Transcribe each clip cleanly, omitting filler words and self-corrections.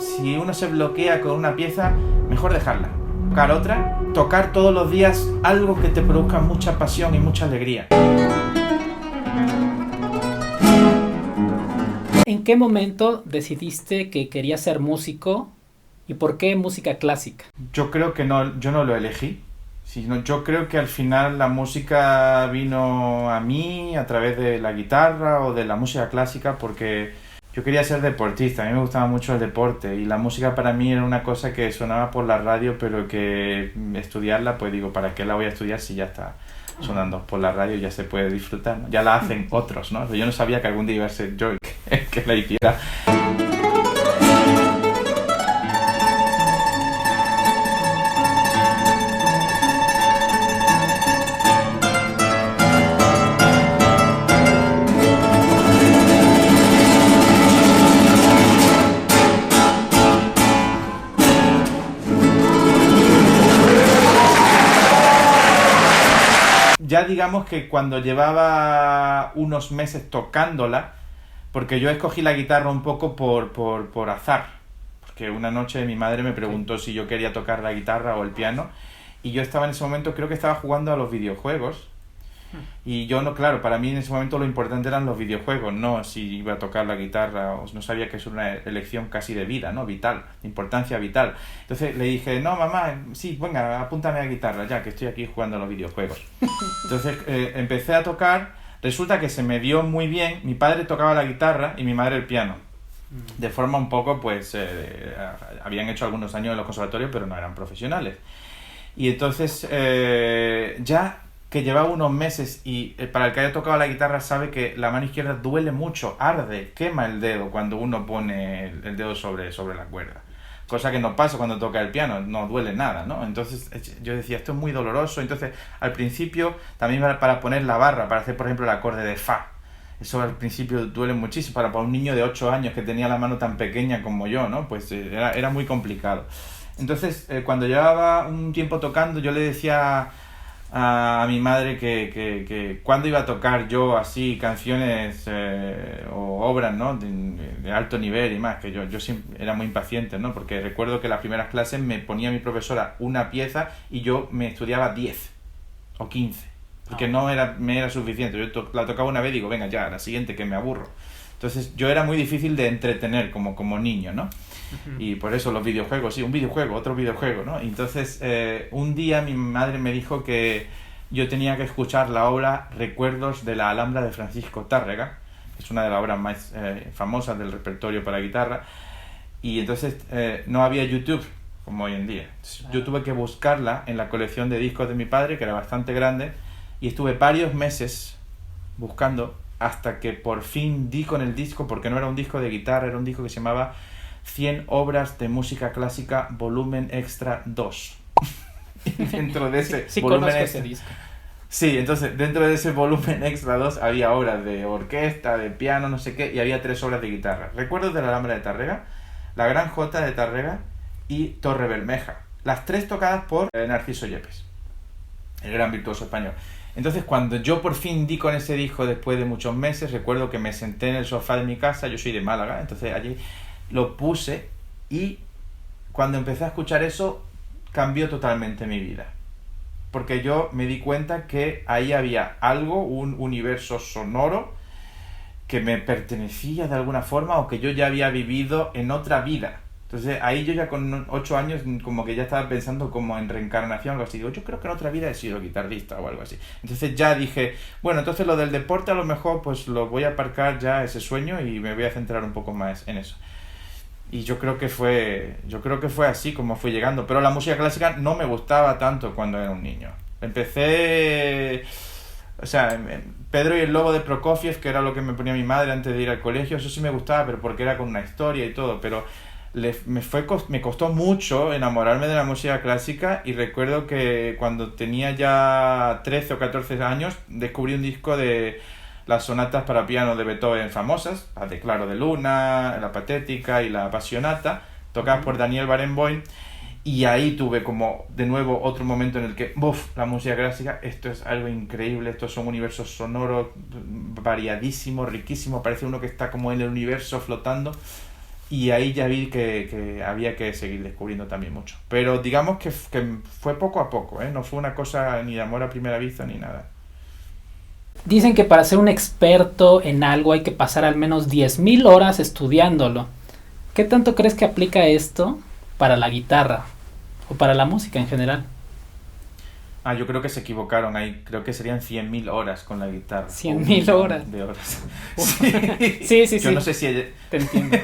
si uno se bloquea con una pieza, mejor dejarla. Tocar otra, tocar todos los días algo que te produzca mucha pasión y mucha alegría. ¿En qué momento decidiste que querías ser músico y por qué música clásica? Yo creo que yo no lo elegí, sino yo creo que al final la música vino a mí a través de la guitarra o de la música clásica, porque yo quería ser deportista, a mí me gustaba mucho el deporte y la música para mí era una cosa que sonaba por la radio, pero que estudiarla, pues digo, ¿para qué la voy a estudiar si ya está sonando por la radio, ya se puede disfrutar, ¿no? Ya la hacen otros, ¿no? Pero yo no sabía que algún día iba a ser yo el que la hiciera. Ya digamos que cuando llevaba unos meses tocándola, porque yo escogí la guitarra un poco por azar, porque una noche mi madre me preguntó si yo quería tocar la guitarra o el piano, y yo estaba en ese momento, creo que estaba jugando a los videojuegos, y yo no, claro, para mí en ese momento lo importante eran los videojuegos, no si iba a tocar la guitarra, o no sabía que es una elección casi de vida, ¿no? Vital, de importancia vital. Entonces le dije, no mamá, sí, venga, apúntame a la guitarra, ya que estoy aquí jugando a los videojuegos. Entonces empecé a tocar, resulta que se me dio muy bien, mi padre tocaba la guitarra y mi madre el piano. De forma un poco, pues, habían hecho algunos años en los conservatorios, pero no eran profesionales. Y entonces ya que llevaba unos meses y para el que haya tocado la guitarra sabe que la mano izquierda duele mucho, arde, quema el dedo cuando uno pone el dedo sobre la cuerda. Cosa que no pasa cuando toca el piano, no duele nada, ¿no? Entonces yo decía, esto es muy doloroso. Entonces al principio también para poner la barra, para hacer por ejemplo el acorde de Fa, eso al principio duele muchísimo para un niño de 8 años que tenía la mano tan pequeña como yo, ¿no? Pues era muy complicado. Entonces cuando llevaba un tiempo tocando yo le decía a mi madre que cuando iba a tocar yo así canciones o obras, ¿no? de alto nivel y más, que yo siempre era muy impaciente, ¿no? Porque recuerdo que las primeras clases me ponía mi profesora una pieza y yo me estudiaba 10 o 15 porque me era suficiente. Yo la tocaba una vez y digo, venga ya, la siguiente que me aburro. Entonces yo era muy difícil de entretener como niño, ¿no? Y por eso los videojuegos, sí, un videojuego, otro videojuego, ¿no? Entonces un día mi madre me dijo que yo tenía que escuchar la obra Recuerdos de la Alhambra de Francisco Tárrega, que es una de las obras más famosas del repertorio para guitarra, y entonces no había YouTube como hoy en día. Entonces, yo tuve que buscarla en la colección de discos de mi padre, que era bastante grande, y estuve varios meses buscando hasta que por fin di con el disco, porque no era un disco de guitarra, era un disco que se llamaba 100 obras de música clásica volumen extra 2. Dentro de ese volumen extra, ese disco. Sí, entonces dentro de ese volumen extra 2 había obras de orquesta, de piano, no sé qué, y había 3 obras de guitarra. Recuerdos de la Alhambra de Tárrega, La Gran Jota de Tárrega y Torre Bermeja. Las 3 tocadas por Narciso Yepes, el gran virtuoso español. Entonces cuando yo por fin di con ese disco después de muchos meses, recuerdo que me senté en el sofá de mi casa, yo soy de Málaga, entonces allí lo puse y cuando empecé a escuchar eso cambió totalmente mi vida. Porque yo me di cuenta que ahí había algo, un universo sonoro que me pertenecía de alguna forma o que yo ya había vivido en otra vida. Entonces ahí yo ya con 8 años como que ya estaba pensando como en reencarnación, algo así. Digo, yo creo que en otra vida he sido guitarrista o algo así. Entonces ya dije, bueno, entonces lo del deporte a lo mejor pues lo voy a aparcar ya ese sueño y me voy a centrar un poco más en eso. Y yo creo que fue así como fui llegando. Pero la música clásica no me gustaba tanto cuando era un niño. Empecé... O sea, Pedro y el Lobo de Prokofiev, que era lo que me ponía mi madre antes de ir al colegio, eso sí me gustaba, pero porque era con una historia y todo. Pero me costó mucho enamorarme de la música clásica y recuerdo que cuando tenía ya 13 o 14 años descubrí un disco de las sonatas para piano de Beethoven famosas, la de Claro de Luna, la Patética y la Apasionata, tocadas por Daniel Barenboim, y ahí tuve como de nuevo otro momento en el que, la música clásica, esto es algo increíble, estos son universos sonoros variadísimos, riquísimos, parece uno que está como en el universo flotando. Y ahí ya vi que había que seguir descubriendo también mucho. Pero digamos que fue poco a poco, ¿eh? No fue una cosa ni de amor a primera vista ni nada. Dicen que para ser un experto en algo hay que pasar al menos 10.000 horas estudiándolo. ¿Qué tanto crees que aplica esto para la guitarra o para la música en general? Yo creo que se equivocaron ahí. Creo que serían 100.000 horas con la guitarra. 100.000 horas. De horas. Sí. Yo no sé si... Te entiendo.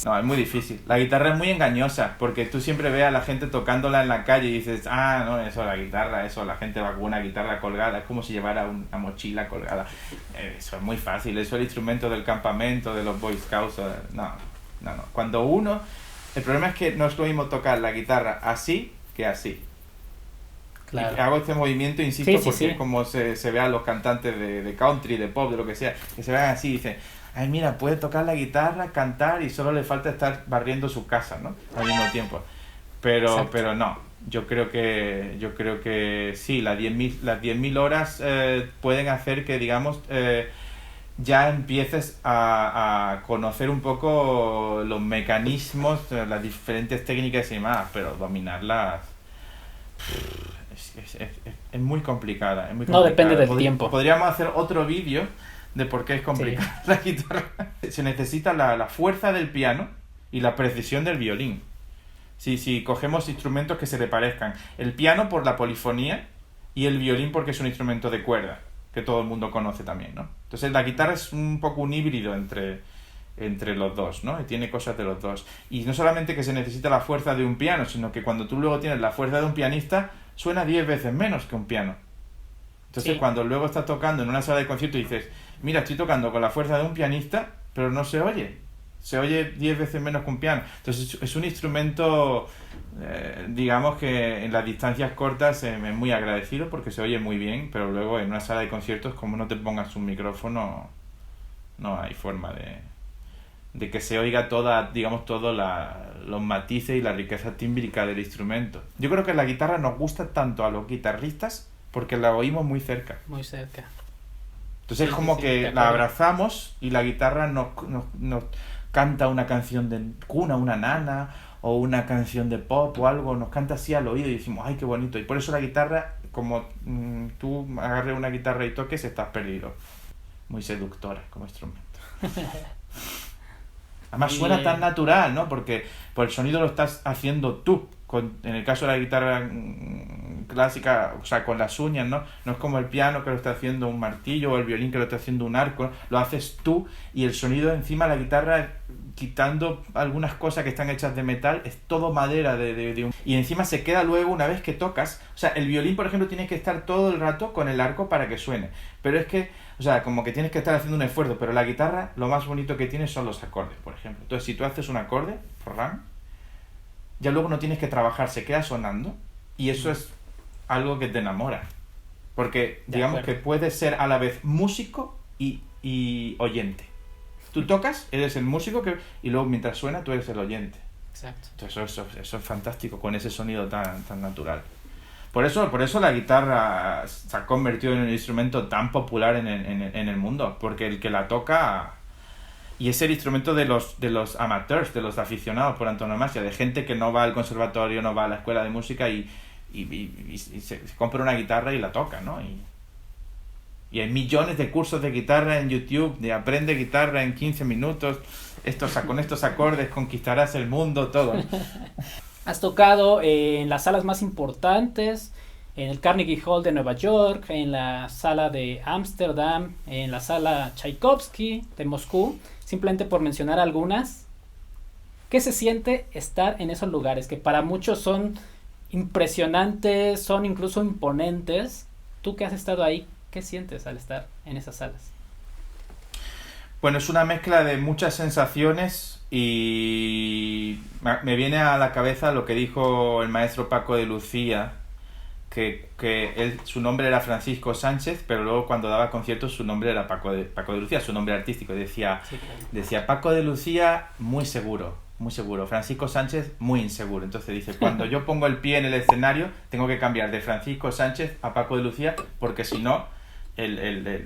No, es muy difícil. La guitarra es muy engañosa porque tú siempre ves a la gente tocándola en la calle y dices, no, eso, la guitarra, eso, la gente va con una guitarra colgada. Es como si llevara una mochila colgada. Eso es muy fácil. Eso es el instrumento del campamento, de los Boy Scouts. No. Cuando uno... El problema es que no es lo mismo tocar la guitarra así que así. Claro. Hago este movimiento, insisto, porque es como se ve a los cantantes de country, de pop, de lo que sea, que se vean así y dicen, ay, mira, puede tocar la guitarra, cantar y solo le falta estar barriendo su casa, ¿no? Al mismo tiempo. Pero no, yo creo que sí, las 10.000 horas pueden hacer que, digamos, ya empieces a conocer un poco los mecanismos, las diferentes técnicas y demás, pero dominarlas... Es muy complicada, No depende del tiempo. Podríamos hacer otro vídeo de por qué es complicada la guitarra. Se necesita la fuerza del piano y la precisión del violín. Si cogemos instrumentos que se le parezcan. El piano por la polifonía y el violín porque es un instrumento de cuerda, que todo el mundo conoce también, ¿no? Entonces la guitarra es un poco un híbrido entre los dos, ¿no? Y tiene cosas de los dos. Y no solamente que se necesita la fuerza de un piano, sino que cuando tú luego tienes la fuerza de un pianista, suena 10 veces menos que un piano. Entonces cuando luego estás tocando en una sala de concierto y dices, mira, estoy tocando con la fuerza de un pianista, pero no se oye. Se oye 10 veces menos que un piano. Entonces es un instrumento, digamos que en las distancias cortas es muy agradecido porque se oye muy bien, pero luego en una sala de conciertos, como no te pongas un micrófono, no hay forma de que se oiga todos los matices y la riqueza tímbrica del instrumento. Yo creo que la guitarra nos gusta tanto a los guitarristas porque la oímos muy cerca. Muy cerca. Entonces es como que la abrazamos y la guitarra nos canta una canción de cuna, una nana, o una canción de pop o algo, nos canta así al oído y decimos, ay, qué bonito. Y por eso la guitarra, como tú agarres una guitarra y toques, estás perdido. Muy seductora como instrumento. Además suena tan natural, ¿no? Porque por el sonido lo estás haciendo tú. En el caso de la guitarra clásica, o sea, con las uñas, ¿no? No es como el piano que lo está haciendo un martillo o el violín que lo está haciendo un arco. Lo haces tú y el sonido encima de la guitarra, quitando algunas cosas que están hechas de metal, es todo madera y encima se queda luego una vez que tocas. O sea, el violín, por ejemplo, tiene que estar todo el rato con el arco para que suene. Pero es que, o sea, como que tienes que estar haciendo un esfuerzo, pero la guitarra, lo más bonito que tiene son los acordes, por ejemplo. Entonces, si tú haces un acorde, ya luego no tienes que trabajar, se queda sonando y eso es algo que te enamora. Porque, digamos que puedes ser a la vez músico y oyente. Tú tocas, eres el músico y luego mientras suena tú eres el oyente. Exacto. Entonces eso es fantástico con ese sonido tan natural. Por eso la guitarra se ha convertido en un instrumento tan popular en el mundo, porque el que la toca... Y es el instrumento de los amateurs, de los aficionados por antonomasia, de gente que no va al conservatorio, no va a la escuela de música y se compra una guitarra y la toca, ¿no? Y hay millones de cursos de guitarra en YouTube, de aprende guitarra en 15 minutos, con estos acordes conquistarás el mundo, todo. Has tocado en las salas más importantes, en el Carnegie Hall de Nueva York, en la sala de Ámsterdam, en la sala Tchaikovsky de Moscú, simplemente por mencionar algunas. ¿Qué se siente estar en esos lugares que para muchos son impresionantes, son incluso imponentes? Tú que has estado ahí, ¿qué sientes al estar en esas salas? Bueno, es una mezcla de muchas sensaciones y me viene a la cabeza lo que dijo el maestro Paco de Lucía, que su nombre era Francisco Sánchez, pero luego cuando daba conciertos su nombre era Paco de Lucía, su nombre artístico. Decía Paco de Lucía muy seguro, Francisco Sánchez muy inseguro. Entonces dice, cuando yo pongo el pie en el escenario tengo que cambiar de Francisco Sánchez a Paco de Lucía, porque si no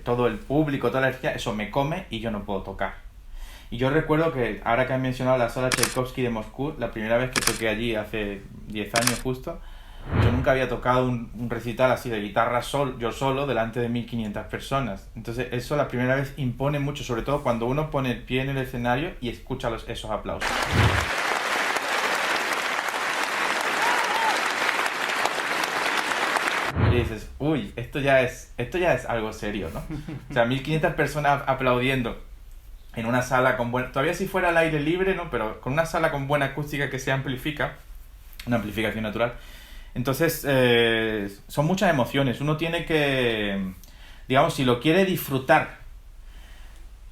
todo el público, toda la energía, eso me come y yo no puedo tocar. Y yo recuerdo que, ahora que has mencionado la sala Tchaikovsky de Moscú, la primera vez que toqué allí, hace 10 años justo, yo nunca había tocado un recital así de guitarra yo solo delante de 1500 personas. Entonces eso la primera vez impone mucho, sobre todo cuando uno pone el pie en el escenario y escucha esos aplausos. Y dices, uy, esto ya es algo serio, ¿no? O sea, 1500 personas aplaudiendo en una sala con todavía si fuera al aire libre, ¿no? Pero con una sala con buena acústica que se amplifica, una amplificación natural. Entonces, son muchas emociones. Uno tiene que, digamos, si lo quiere disfrutar,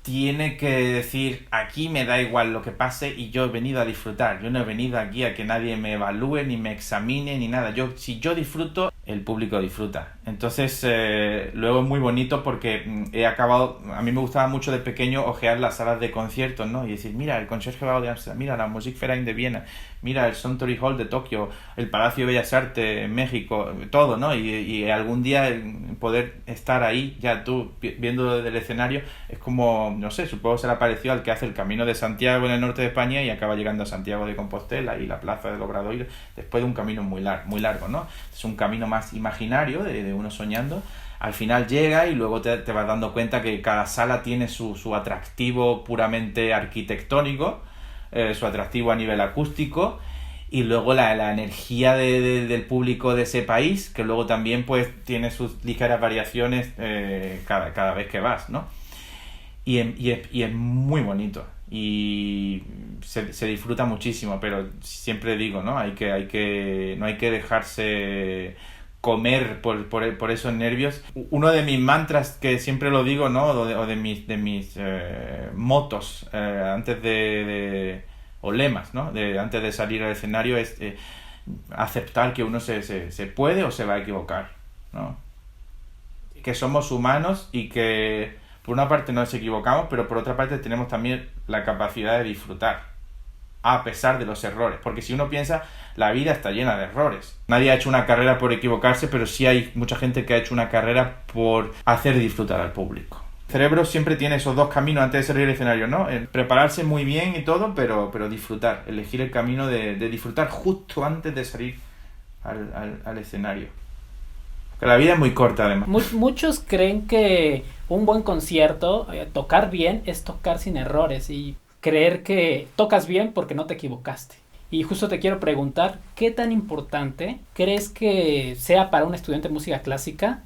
tiene que decir, aquí me da igual lo que pase y yo he venido a disfrutar. Yo no he venido aquí a que nadie me evalúe, ni me examine, ni nada. Si yo disfruto, el público disfruta. Entonces, luego es muy bonito porque a mí me gustaba mucho de pequeño ojear las salas de conciertos, ¿no? Y decir, mira, el Concertgebouw de Ámsterdam, mira, la Musikverein de Viena, mira, el Suntory Hall de Tokio, el Palacio de Bellas Artes en México, todo, ¿no? Y algún día poder estar ahí, ya tú, viendo desde el escenario, es como, no sé, supongo que será parecido al que hace el Camino de Santiago en el norte de España y acaba llegando a Santiago de Compostela y la Plaza del Obradoiro, después de un camino muy largo, ¿no? Es un camino más imaginario de uno soñando. Al final llega y luego te vas dando cuenta que cada sala tiene su atractivo puramente arquitectónico, su atractivo a nivel acústico, y luego la energía del público de ese país, que luego también pues tiene sus ligeras variaciones cada vez que vas, ¿no? Y es muy bonito y se disfruta muchísimo, pero siempre digo, ¿no? No hay que dejarse comer por esos nervios. Uno de mis mantras, que siempre lo digo, ¿no? O de mis motos antes o lemas, ¿no? Antes de salir al escenario es aceptar que uno se puede o se va a equivocar, ¿no? Que somos humanos y que por una parte nos equivocamos, pero por otra parte tenemos también la capacidad de disfrutar a pesar de los errores, porque si uno piensa, la vida está llena de errores. Nadie ha hecho una carrera por equivocarse, pero sí hay mucha gente que ha hecho una carrera por hacer disfrutar al público. El cerebro siempre tiene esos dos caminos antes de salir al escenario, ¿no? El prepararse muy bien y todo, pero disfrutar, elegir el camino de disfrutar justo antes de salir al escenario. Que la vida es muy corta, además. Muchos creen que un buen concierto, tocar bien, es tocar sin errores y creer que tocas bien porque no te equivocaste. Y justo te quiero preguntar, ¿qué tan importante crees que sea para un estudiante de música clásica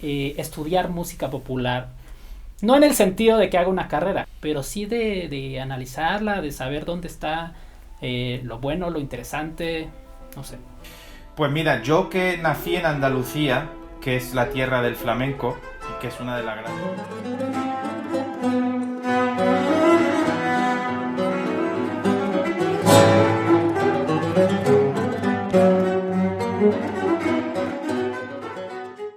estudiar música popular? No en el sentido de que haga una carrera, pero sí de analizarla, de saber dónde está lo bueno, lo interesante, no sé. Pues mira, yo que nací en Andalucía, que es la tierra del flamenco, y que es una de las grandes...